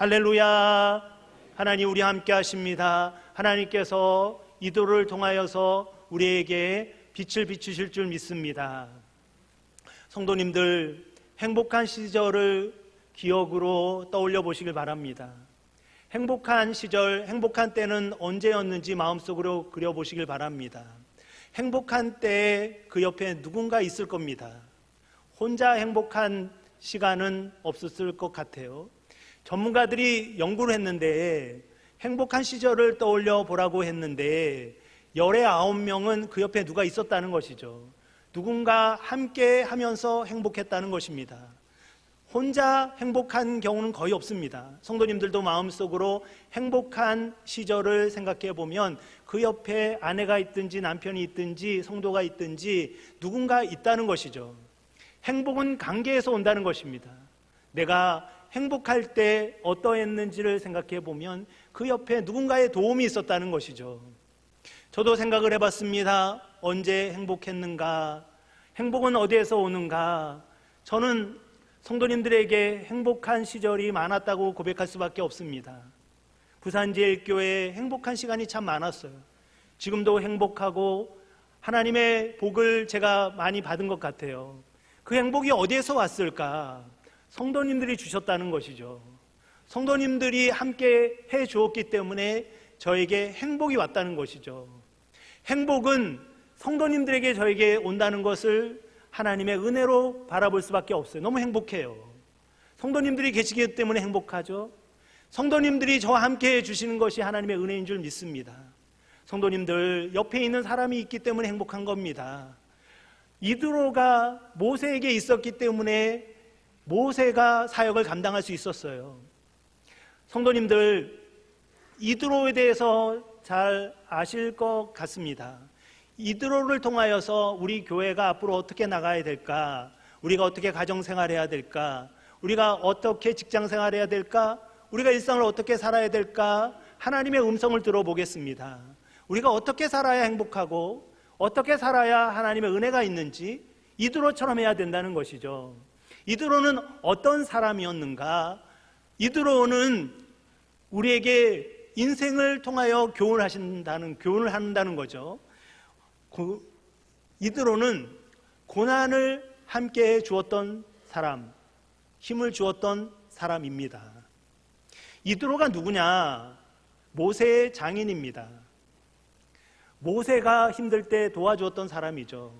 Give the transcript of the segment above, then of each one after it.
할렐루야. 하나님 우리 함께 하십니다. 하나님께서 이도를 통하여서 우리에게 빛을 비추실 줄 믿습니다. 성도님들, 행복한 시절을 기억으로 떠올려 보시길 바랍니다. 행복한 시절, 행복한 때는 언제였는지 마음속으로 그려보시길 바랍니다. 행복한 때에 그 옆에 누군가 있을 겁니다. 혼자 행복한 시간은 없었을 것 같아요. 전문가들이 연구를 했는데 행복한 시절을 떠올려 보라고 했는데 열의 9명은 그 옆에 누가 있었다는 것이죠. 누군가 함께 하면서 행복했다는 것입니다. 혼자 행복한 경우는 거의 없습니다. 성도님들도 마음속으로 행복한 시절을 생각해 보면 그 옆에 아내가 있든지 남편이 있든지 성도가 있든지 누군가 있다는 것이죠. 행복은 관계에서 온다는 것입니다. 내가 행복할 때 어떠했는지를 생각해 보면 그 옆에 누군가의 도움이 있었다는 것이죠. 저도 생각을 해봤습니다. 언제 행복했는가? 행복은 어디에서 오는가? 저는 성도님들에게 행복한 시절이 많았다고 고백할 수밖에 없습니다. 부산제일교회에 행복한 시간이 참 많았어요. 지금도 행복하고 하나님의 복을 제가 많이 받은 것 같아요. 그 행복이 어디에서 왔을까? 성도님들이 주셨다는 것이죠. 성도님들이 함께 해 주었기 때문에 저에게 행복이 왔다는 것이죠. 행복은 성도님들에게 저에게 온다는 것을 하나님의 은혜로 바라볼 수밖에 없어요. 너무 행복해요. 성도님들이 계시기 때문에 행복하죠. 성도님들이 저와 함께 해주시는 것이 하나님의 은혜인 줄 믿습니다. 성도님들, 옆에 있는 사람이 있기 때문에 행복한 겁니다. 이드로가 모세에게 있었기 때문에 모세가 사역을 감당할 수 있었어요. 성도님들, 이드로에 대해서 잘 아실 것 같습니다. 이드로를 통하여서 우리 교회가 앞으로 어떻게 나가야 될까? 우리가 어떻게 가정생활해야 될까? 우리가 어떻게 직장생활해야 될까? 우리가 일상을 어떻게 살아야 될까? 하나님의 음성을 들어보겠습니다. 우리가 어떻게 살아야 행복하고 어떻게 살아야 하나님의 은혜가 있는지 이드로처럼 해야 된다는 것이죠. 이드로는 어떤 사람이었는가? 이드로는 우리에게 인생을 통하여 교훈을 한다는 거죠. 이드로는 고난을 함께 주었던 사람, 힘을 주었던 사람입니다. 이드로가 누구냐? 모세의 장인입니다. 모세가 힘들 때 도와주었던 사람이죠.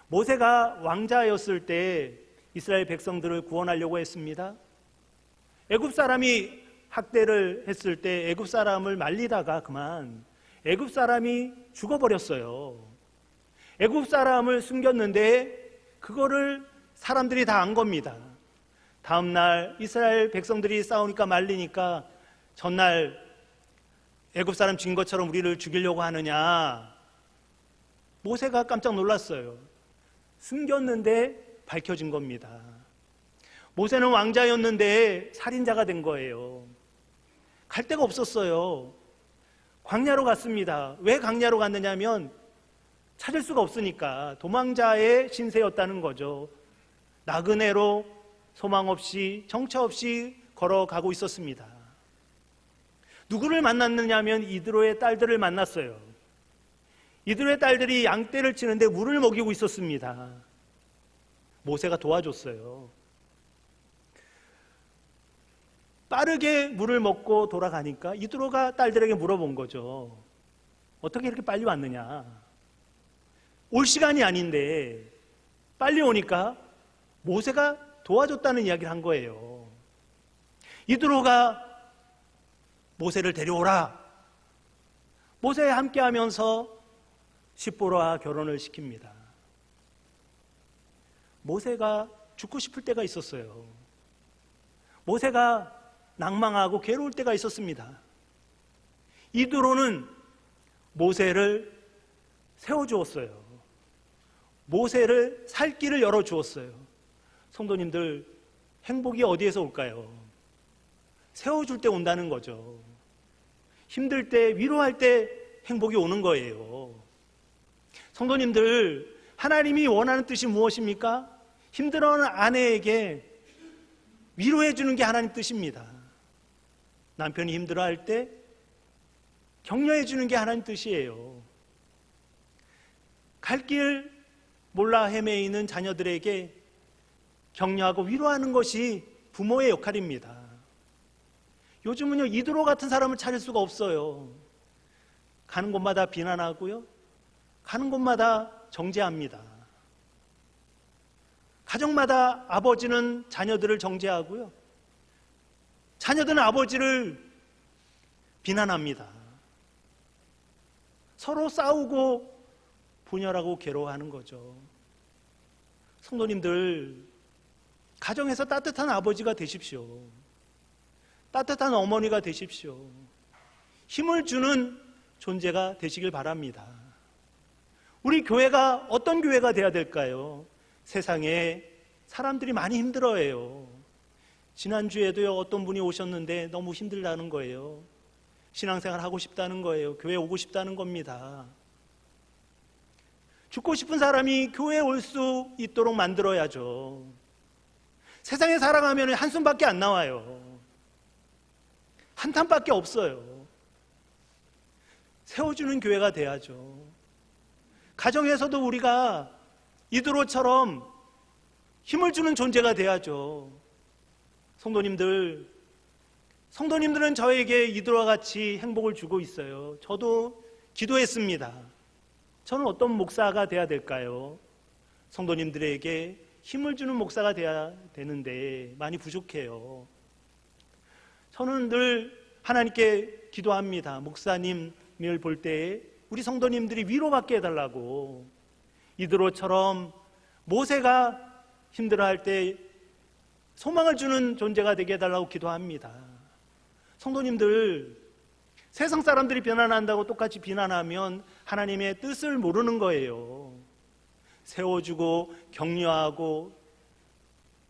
모세가 왕자였을 때 이스라엘 백성들을 구원하려고 했습니다. 애굽 사람이 학대를 했을 때 애굽 사람을 말리다가 그만 애굽 사람이 죽어버렸어요. 애굽 사람을 숨겼는데 그거를 사람들이 다 안 겁니다. 다음날 이스라엘 백성들이 싸우니까 말리니까 전날 애굽 사람 죽인 것처럼 우리를 죽이려고 하느냐. 모세가 깜짝 놀랐어요. 숨겼는데 밝혀진 겁니다. 모세는 왕자였는데 살인자가 된 거예요. 갈 데가 없었어요. 광야로 갔습니다. 왜 광야로 갔느냐면 찾을 수가 없으니까 도망자의 신세였다는 거죠. 나그네로 소망 없이 정처 없이 걸어가고 있었습니다. 누구를 만났느냐면 이드로의 딸들을 만났어요. 이드로의 딸들이 양떼를 치는데 물을 먹이고 있었습니다. 모세가 도와줬어요. 빠르게 물을 먹고 돌아가니까 이드로가 딸들에게 물어본 거죠. 어떻게 이렇게 빨리 왔느냐? 올 시간이 아닌데 빨리 오니까 모세가 도와줬다는 이야기를 한 거예요. 이드로가 모세를 데려오라. 모세와 함께 하면서 십보로와 결혼을 시킵니다. 모세가 죽고 싶을 때가 있었어요. 모세가 낭망하고 괴로울 때가 있었습니다. 이드로는 모세를 세워주었어요. 모세를 살 길을 열어주었어요. 성도님들, 행복이 어디에서 올까요? 세워줄 때 온다는 거죠. 힘들 때, 위로할 때 행복이 오는 거예요. 성도님들, 하나님이 원하는 뜻이 무엇입니까? 힘들어하는 아내에게 위로해 주는 게 하나님 뜻입니다. 남편이 힘들어할 때 격려해 주는 게 하나님 뜻이에요. 갈 길 몰라 헤매이는 자녀들에게 격려하고 위로하는 것이 부모의 역할입니다. 요즘은요, 이드로 같은 사람을 찾을 수가 없어요. 가는 곳마다 비난하고요, 가는 곳마다 정죄합니다. 가정마다 아버지는 자녀들을 정죄하고요, 자녀들은 아버지를 비난합니다. 서로 싸우고 분열하고 괴로워하는 거죠. 성도님들, 가정에서 따뜻한 아버지가 되십시오. 따뜻한 어머니가 되십시오. 힘을 주는 존재가 되시길 바랍니다. 우리 교회가 어떤 교회가 돼야 될까요? 세상에 사람들이 많이 힘들어해요. 지난주에도요, 어떤 분이 오셨는데 너무 힘들다는 거예요. 신앙생활 하고 싶다는 거예요. 교회 오고 싶다는 겁니다. 죽고 싶은 사람이 교회에 올 수 있도록 만들어야죠. 세상에 살아가면 한숨밖에 안 나와요. 한탄밖에 없어요. 세워주는 교회가 돼야죠. 가정에서도 우리가 이드로처럼 힘을 주는 존재가 돼야죠. 성도님들은 저에게 이드로와 같이 행복을 주고 있어요. 저도 기도했습니다. 저는 어떤 목사가 돼야 될까요? 성도님들에게 힘을 주는 목사가 돼야 되는데 많이 부족해요. 저는 늘 하나님께 기도합니다. 목사님을 볼 때 우리 성도님들이 위로받게 해달라고. 이드로처럼 모세가 힘들어할 때 소망을 주는 존재가 되게 해달라고 기도합니다. 성도님들, 세상 사람들이 비난한다고 똑같이 비난하면 하나님의 뜻을 모르는 거예요. 세워주고 격려하고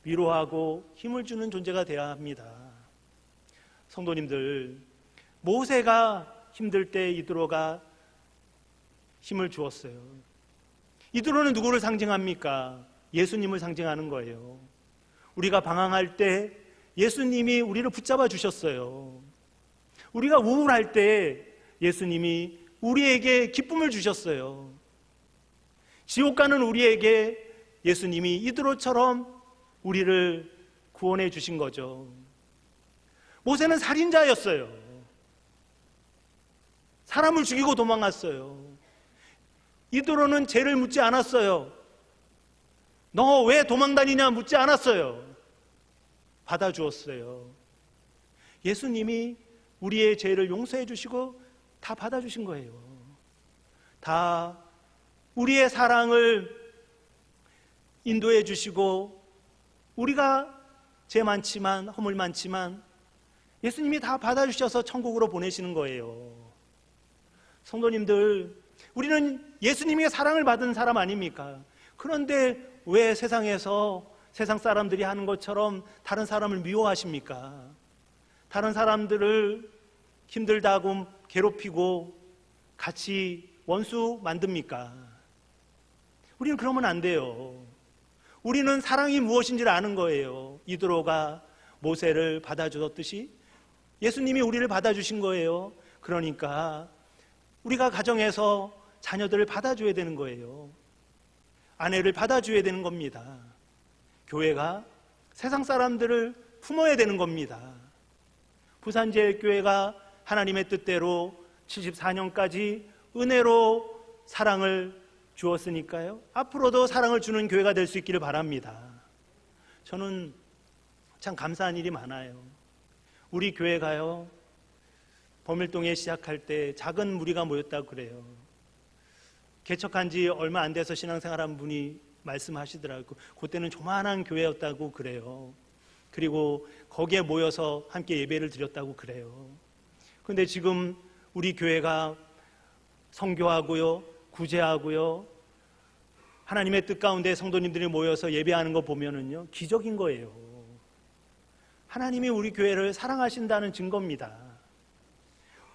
위로하고 힘을 주는 존재가 되어야 합니다. 성도님들, 모세가 힘들 때 이드로가 힘을 주었어요. 이드로는 누구를 상징합니까? 예수님을 상징하는 거예요. 우리가 방황할 때 예수님이 우리를 붙잡아 주셨어요. 우리가 우울할 때 예수님이 우리에게 기쁨을 주셨어요. 지옥 가는 우리에게 예수님이 이드로처럼 우리를 구원해 주신 거죠. 모세는 살인자였어요. 사람을 죽이고 도망갔어요. 이드로는 죄를 묻지 않았어요. 너 왜 도망다니냐 묻지 않았어요. 받아주었어요. 예수님이 우리의 죄를 용서해 주시고 다 받아주신 거예요. 다 우리의 사랑을 인도해 주시고, 우리가 죄 많지만, 허물 많지만 예수님이 다 받아주셔서 천국으로 보내시는 거예요. 성도님들, 우리는 예수님의 사랑을 받은 사람 아닙니까? 그런데 왜 세상에서 세상 사람들이 하는 것처럼 다른 사람을 미워하십니까? 다른 사람들을 힘들다고 괴롭히고 같이 원수 만듭니까? 우리는 그러면 안 돼요. 우리는 사랑이 무엇인지를 아는 거예요. 이드로가 모세를 받아주었듯이 예수님이 우리를 받아주신 거예요. 그러니까 우리가 가정에서 자녀들을 받아줘야 되는 거예요. 아내를 받아줘야 되는 겁니다. 교회가 세상 사람들을 품어야 되는 겁니다. 부산제일교회가 하나님의 뜻대로 74년까지 은혜로 사랑을 주었으니까요, 앞으로도 사랑을 주는 교회가 될 수 있기를 바랍니다. 저는 참 감사한 일이 많아요. 우리 교회가요, 범일동에 시작할 때 작은 무리가 모였다고 그래요. 개척한 지 얼마 안 돼서 신앙생활한 분이 말씀하시더라고요. 그때는 조만한 교회였다고 그래요. 그리고 거기에 모여서 함께 예배를 드렸다고 그래요. 그런데 지금 우리 교회가 선교하고요, 구제하고요, 하나님의 뜻 가운데 성도님들이 모여서 예배하는 거 보면은요, 기적인 거예요. 하나님이 우리 교회를 사랑하신다는 증거입니다.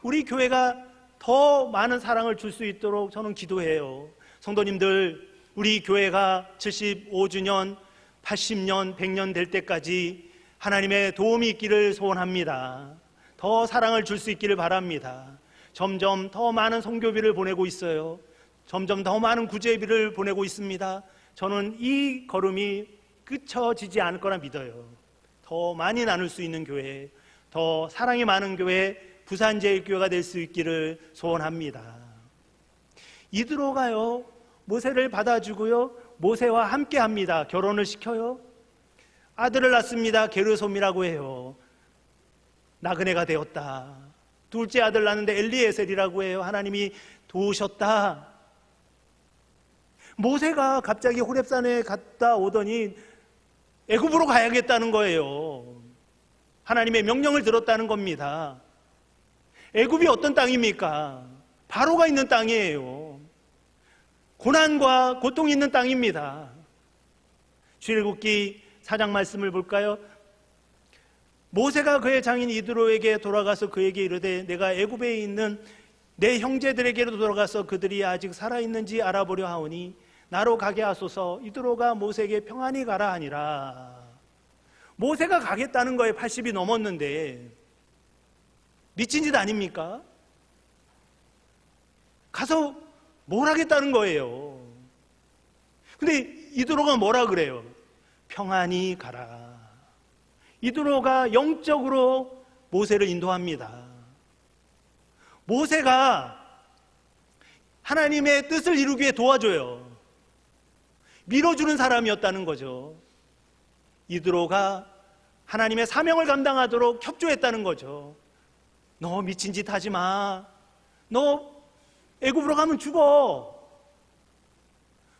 우리 교회가 더 많은 사랑을 줄 수 있도록 저는 기도해요. 성도님들, 우리 교회가 75주년, 80년, 100년 될 때까지 하나님의 도움이 있기를 소원합니다. 더 사랑을 줄 수 있기를 바랍니다. 점점 더 많은 선교비를 보내고 있어요. 점점 더 많은 구제비를 보내고 있습니다. 저는 이 걸음이 끝쳐지지 않을 거라 믿어요. 더 많이 나눌 수 있는 교회, 더 사랑이 많은 교회, 부산제일교회가 될 수 있기를 소원합니다. 이드로가요, 모세를 받아주고요, 모세와 함께 합니다. 결혼을 시켜요. 아들을 낳습니다. 게르솜이라고 해요. 나그네가 되었다. 둘째 아들 낳는데 엘리에셀이라고 해요. 하나님이 도우셨다. 모세가 갑자기 호렙산에 갔다 오더니 애굽으로 가야겠다는 거예요. 하나님의 명령을 들었다는 겁니다. 애굽이 어떤 땅입니까? 바로가 있는 땅이에요. 고난과 고통이 있는 땅입니다. 출애굽기 4장 말씀을 볼까요? 모세가 그의 장인 이드로에게 돌아가서 그에게 이르되 내가 애굽에 있는 내 형제들에게로 돌아가서 그들이 아직 살아있는지 알아보려 하오니 나로 가게 하소서. 이드로가 모세에게 평안히 가라 하니라. 모세가 가겠다는 거에 80이 넘었는데 미친 짓 아닙니까? 가서 뭘 하겠다는 거예요. 근데 이드로가 뭐라 그래요? 평안히 가라. 이드로가 영적으로 모세를 인도합니다. 모세가 하나님의 뜻을 이루기 위해 도와줘요. 밀어주는 사람이었다는 거죠. 이드로가 하나님의 사명을 감당하도록 협조했다는 거죠. 너 미친 짓 하지 마. 너 애굽으로 가면 죽어.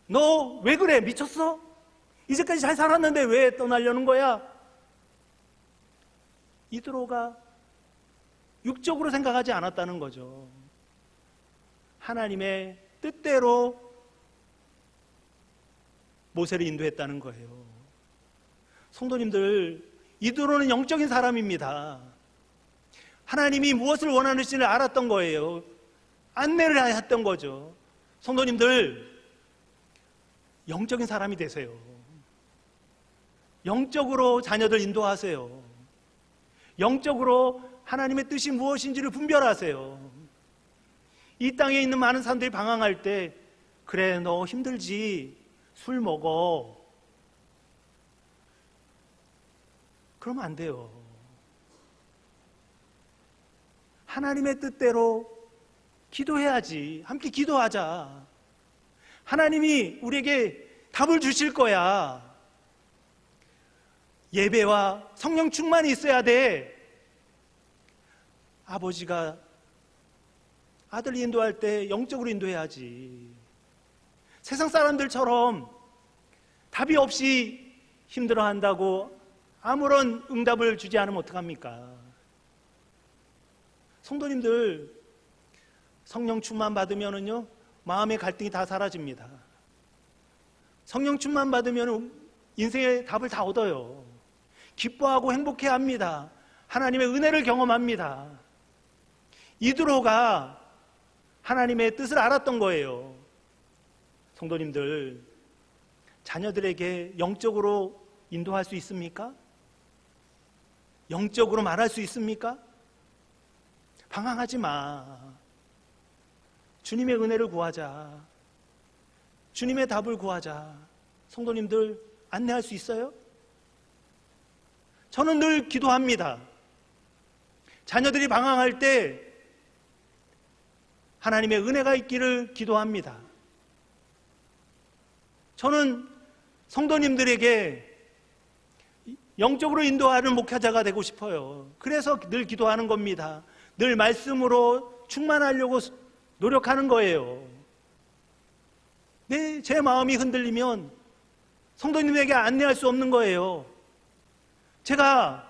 너 왜 그래? 미쳤어? 이제까지 잘 살았는데 왜 떠나려는 거야? 이드로가 육적으로 생각하지 않았다는 거죠. 하나님의 뜻대로 모세를 인도했다는 거예요. 성도님들, 이드로는 영적인 사람입니다. 하나님이 무엇을 원하는지를 알았던 거예요. 안내를 했던 거죠. 성도님들, 영적인 사람이 되세요. 영적으로 자녀들 인도하세요. 영적으로 하나님의 뜻이 무엇인지를 분별하세요. 이 땅에 있는 많은 사람들이 방황할 때 그래 너 힘들지, 술 먹어, 그러면 안 돼요. 하나님의 뜻대로 기도해야지. 함께 기도하자. 하나님이 우리에게 답을 주실 거야. 예배와 성령 충만이 있어야 돼. 아버지가 아들 인도할 때 영적으로 인도해야지. 세상 사람들처럼 답이 없이 힘들어한다고 아무런 응답을 주지 않으면 어떡합니까? 성도님들, 성령 충만 받으면은요, 마음의 갈등이 다 사라집니다. 성령 충만 받으면 인생의 답을 다 얻어요. 기뻐하고 행복해 합니다. 하나님의 은혜를 경험합니다. 이드로가 하나님의 뜻을 알았던 거예요. 성도님들, 자녀들에게 영적으로 인도할 수 있습니까? 영적으로 말할 수 있습니까? 방황하지 마. 주님의 은혜를 구하자. 주님의 답을 구하자. 성도님들, 안내할 수 있어요? 저는 늘 기도합니다. 자녀들이 방황할 때 하나님의 은혜가 있기를 기도합니다. 저는 성도님들에게 영적으로 인도하는 목회자가 되고 싶어요. 그래서 늘 기도하는 겁니다. 늘 말씀으로 충만하려고 노력하는 거예요. 제 마음이 흔들리면 성도님에게 안내할 수 없는 거예요. 제가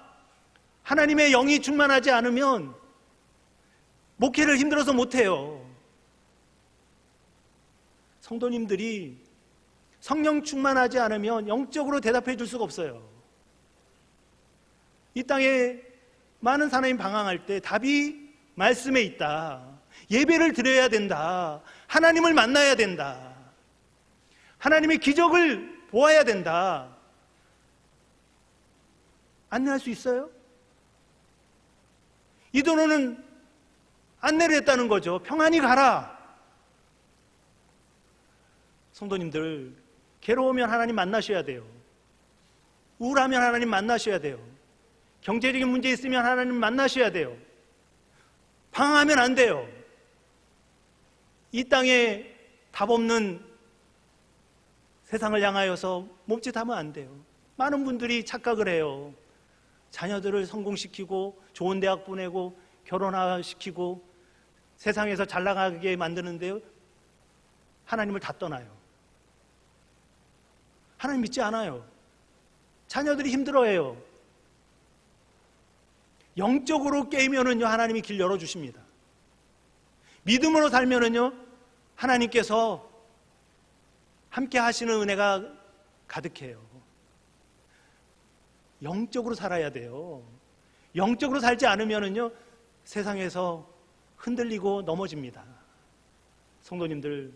하나님의 영이 충만하지 않으면 목회를 힘들어서 못해요. 성도님들이 성령 충만하지 않으면 영적으로 대답해 줄 수가 없어요. 이 땅에 많은 사람이 방황할 때 답이 말씀에 있다. 예배를 드려야 된다. 하나님을 만나야 된다. 하나님의 기적을 보아야 된다. 안내할 수 있어요? 이도로는 안내를 했다는 거죠. 평안히 가라. 성도님들, 괴로우면 하나님 만나셔야 돼요. 우울하면 하나님 만나셔야 돼요. 경제적인 문제 있으면 하나님 만나셔야 돼요. 방황하면 안 돼요. 이 땅에 답 없는 세상을 향하여서 몸짓하면 안 돼요. 많은 분들이 착각을 해요. 자녀들을 성공시키고 좋은 대학 보내고 결혼시키고 세상에서 잘 나가게 만드는데요, 하나님을 다 떠나요. 하나님 믿지 않아요. 자녀들이 힘들어해요. 영적으로 깨면은요, 하나님이 길 열어주십니다. 믿음으로 살면은요, 하나님께서 함께 하시는 은혜가 가득해요. 영적으로 살아야 돼요. 영적으로 살지 않으면은요, 세상에서 흔들리고 넘어집니다. 성도님들,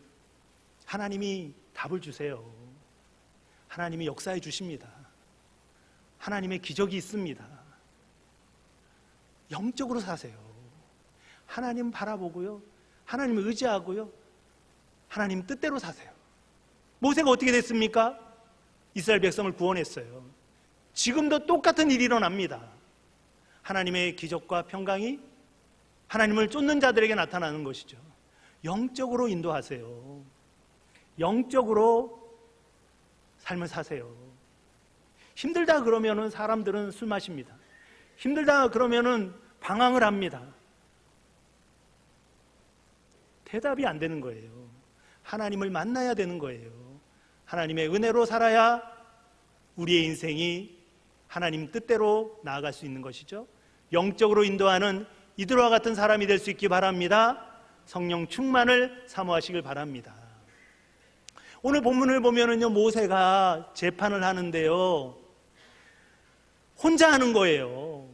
하나님이 답을 주세요. 하나님이 역사해 주십니다. 하나님의 기적이 있습니다. 영적으로 사세요. 하나님 바라보고요, 하나님을 의지하고요, 하나님 뜻대로 사세요. 모세가 어떻게 됐습니까? 이스라엘 백성을 구원했어요. 지금도 똑같은 일이 일어납니다. 하나님의 기적과 평강이 하나님을 쫓는 자들에게 나타나는 것이죠. 영적으로 인도하세요. 영적으로 삶을 사세요. 힘들다 그러면은 사람들은 술 마십니다. 힘들다 그러면은 방황을 합니다. 대답이 안 되는 거예요. 하나님을 만나야 되는 거예요. 하나님의 은혜로 살아야 우리의 인생이 하나님 뜻대로 나아갈 수 있는 것이죠. 영적으로 인도하는 이들과 같은 사람이 될 수 있기 바랍니다. 성령 충만을 사모하시길 바랍니다. 오늘 본문을 보면은요, 모세가 재판을 하는데요, 혼자 하는 거예요.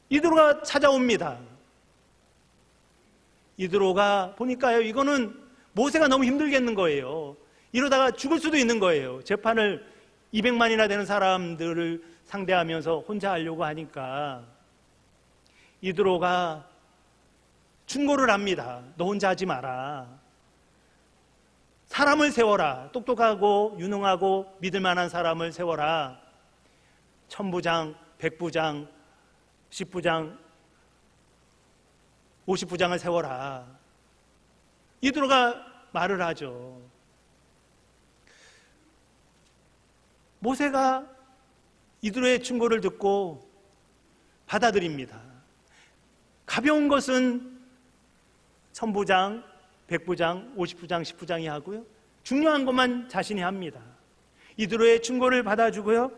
이드로가 찾아옵니다. 이드로가 보니까요, 이거는 모세가 너무 힘들겠는 거예요. 이러다가 죽을 수도 있는 거예요. 재판을 200만이나 되는 사람들을 상대하면서 혼자 하려고 하니까 이드로가 충고를 합니다. 너 혼자 하지 마라. 사람을 세워라. 똑똑하고 유능하고 믿을 만한 사람을 세워라. 천부장, 백부장, 십부장, 50부장을 세워라. 이드로가 말을 하죠. 모세가 이드로의 충고를 듣고 받아들입니다. 가벼운 것은 천부장, 백부장, 50부장, 10부장이 하고요, 중요한 것만 자신이 합니다. 이드로의 충고를 받아주고요,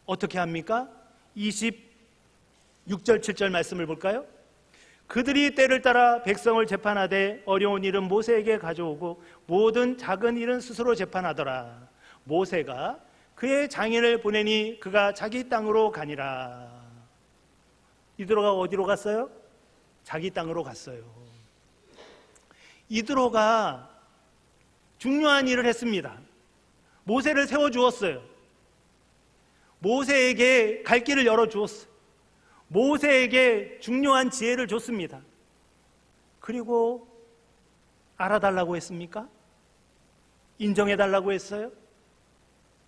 어떻게 합니까? 26절, 7절 말씀을 볼까요? 그들이 때를 따라 백성을 재판하되 어려운 일은 모세에게 가져오고 모든 작은 일은 스스로 재판하더라. 모세가 그의 장인을 보내니 그가 자기 땅으로 가니라. 이드로가 어디로 갔어요? 자기 땅으로 갔어요. 이드로가 중요한 일을 했습니다. 모세를 세워주었어요. 모세에게 갈 길을 열어주었어요. 모세에게 중요한 지혜를 줬습니다. 그리고 알아달라고 했습니까? 인정해달라고 했어요?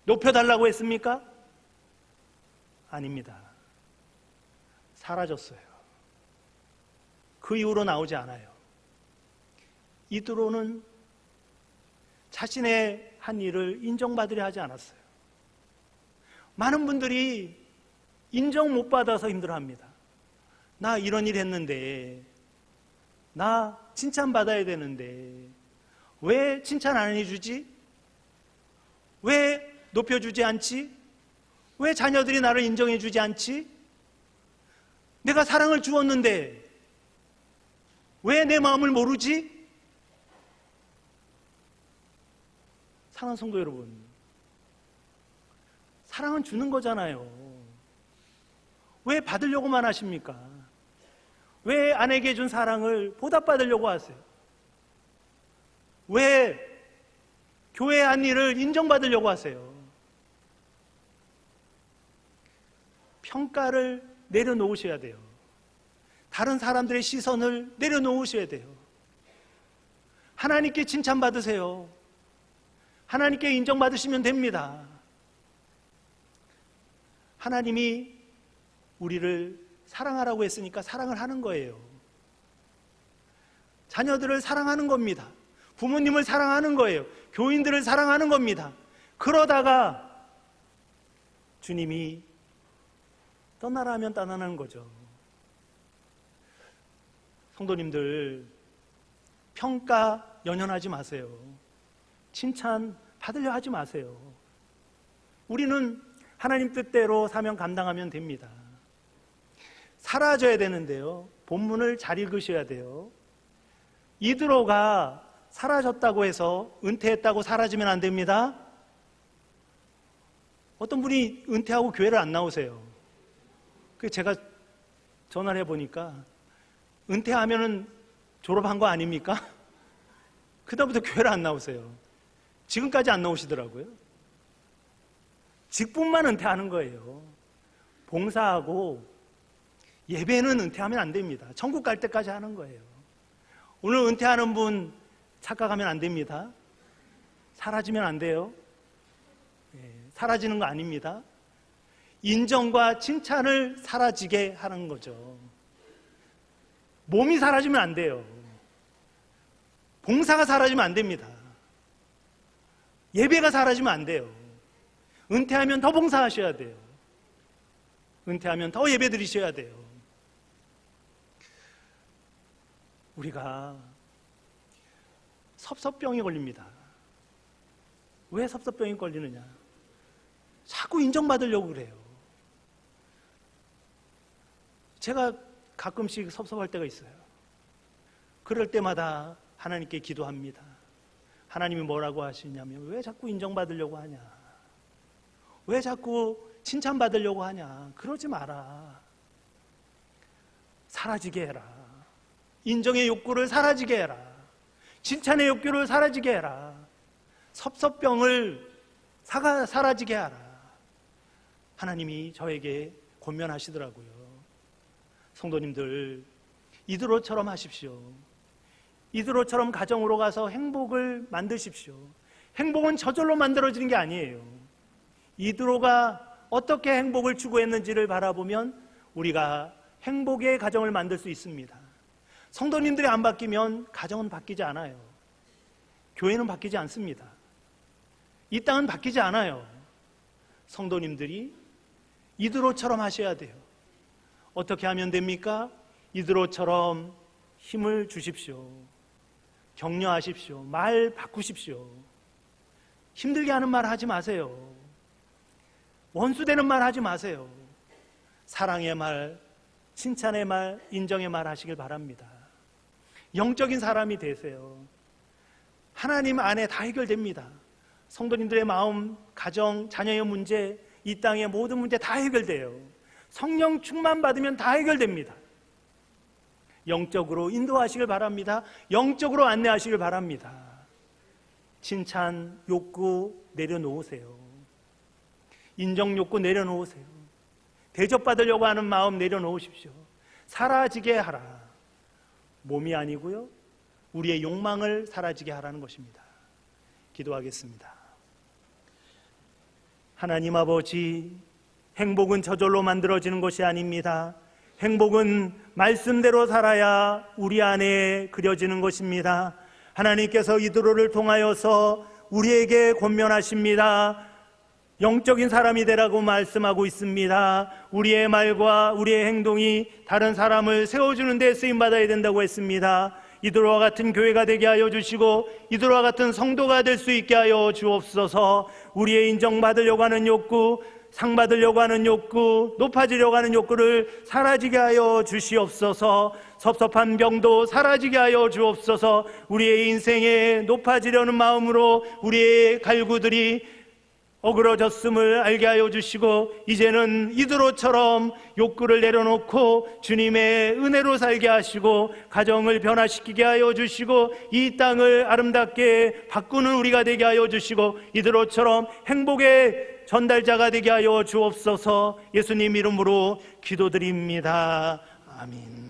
높여달라고 했습니까? 아닙니다. 사라졌어요. 그 이후로 나오지 않아요. 이드로는 자신의 한 일을 인정받으려 하지 않았어요. 많은 분들이 인정 못 받아서 힘들어합니다. 나 이런 일 했는데, 나 칭찬받아야 되는데 왜 칭찬 안 해주지? 왜 높여주지 않지? 왜 자녀들이 나를 인정해주지 않지? 내가 사랑을 주었는데 왜 내 마음을 모르지? 사랑하는 성도 여러분, 사랑은 주는 거잖아요. 왜 받으려고만 하십니까? 왜 아내에게 준 사랑을 보답받으려고 하세요? 왜 교회 한 일을 인정받으려고 하세요? 평가를 내려놓으셔야 돼요. 다른 사람들의 시선을 내려놓으셔야 돼요. 하나님께 칭찬받으세요. 하나님께 인정받으시면 됩니다. 하나님이 우리를 사랑하라고 했으니까 사랑을 하는 거예요. 자녀들을 사랑하는 겁니다. 부모님을 사랑하는 거예요. 교인들을 사랑하는 겁니다. 그러다가 주님이 떠나라 하면 떠나는 거죠. 성도님들, 평가 연연하지 마세요. 칭찬 받으려 하지 마세요. 우리는 하나님 뜻대로 사명 감당하면 됩니다. 사라져야 되는데요, 본문을 잘 읽으셔야 돼요. 이드로가 사라졌다고 해서 은퇴했다고 사라지면 안 됩니다. 어떤 분이 은퇴하고 교회를 안 나오세요. 제가 전화를 해보니까 은퇴하면은 졸업한 거 아닙니까? 그다음부터 교회를 안 나오세요. 지금까지 안 나오시더라고요. 직분만 은퇴하는 거예요. 봉사하고 예배는 은퇴하면 안 됩니다. 천국 갈 때까지 하는 거예요. 오늘 은퇴하는 분 착각하면 안 됩니다. 사라지면 안 돼요. 사라지는 거 아닙니다. 인정과 칭찬을 사라지게 하는 거죠. 몸이 사라지면 안 돼요. 봉사가 사라지면 안 됩니다. 예배가 사라지면 안 돼요. 은퇴하면 더 봉사하셔야 돼요. 은퇴하면 더 예배 드리셔야 돼요. 우리가 섭섭병이 걸립니다. 왜 섭섭병이 걸리느냐? 자꾸 인정받으려고 그래요. 제가 가끔씩 섭섭할 때가 있어요. 그럴 때마다 하나님께 기도합니다. 하나님이 뭐라고 하시냐면, 왜 자꾸 인정받으려고 하냐? 왜 자꾸 칭찬받으려고 하냐? 그러지 마라. 사라지게 해라. 인정의 욕구를 사라지게 해라. 칭찬의 욕구를 사라지게 해라. 섭섭병을 사라지게 하라. 하나님이 저에게 권면하시더라고요. 성도님들, 이드로처럼 하십시오. 이드로처럼 가정으로 가서 행복을 만드십시오. 행복은 저절로 만들어지는 게 아니에요. 이드로가 어떻게 행복을 추구했는지를 바라보면 우리가 행복의 가정을 만들 수 있습니다. 성도님들이 안 바뀌면 가정은 바뀌지 않아요. 교회는 바뀌지 않습니다. 이 땅은 바뀌지 않아요. 성도님들이 이드로처럼 하셔야 돼요. 어떻게 하면 됩니까? 이드로처럼 힘을 주십시오. 격려하십시오. 말 바꾸십시오. 힘들게 하는 말 하지 마세요. 원수되는 말 하지 마세요. 사랑의 말, 칭찬의 말, 인정의 말 하시길 바랍니다. 영적인 사람이 되세요. 하나님 안에 다 해결됩니다. 성도님들의 마음, 가정, 자녀의 문제, 이 땅의 모든 문제 다 해결돼요. 성령 충만 받으면 다 해결됩니다. 영적으로 인도하시길 바랍니다. 영적으로 안내하시길 바랍니다. 칭찬 욕구 내려놓으세요. 인정 욕구 내려놓으세요. 대접받으려고 하는 마음 내려놓으십시오. 사라지게 하라. 몸이 아니고요, 우리의 욕망을 사라지게 하라는 것입니다. 기도하겠습니다. 하나님 아버지, 행복은 저절로 만들어지는 것이 아닙니다. 행복은 말씀대로 살아야 우리 안에 그려지는 것입니다. 하나님께서 이드로를 통하여서 우리에게 권면하십니다. 영적인 사람이 되라고 말씀하고 있습니다. 우리의 말과 우리의 행동이 다른 사람을 세워주는 데 쓰임받아야 된다고 했습니다. 이드로와 같은 교회가 되게 하여 주시고 이드로와 같은 성도가 될 수 있게 하여 주옵소서. 우리의 인정받으려고 하는 욕구, 상 받으려고 하는 욕구, 높아지려고 하는 욕구를 사라지게 하여 주시옵소서. 섭섭한 병도 사라지게 하여 주옵소서. 우리의 인생에 높아지려는 마음으로 우리의 갈구들이 어그러졌음을 알게 하여 주시고, 이제는 이드로처럼 욕구를 내려놓고 주님의 은혜로 살게 하시고 가정을 변화시키게 하여 주시고 이 땅을 아름답게 바꾸는 우리가 되게 하여 주시고, 이드로처럼 행복의 전달자가 되게 하여 주옵소서. 예수님 이름으로 기도드립니다. 아멘.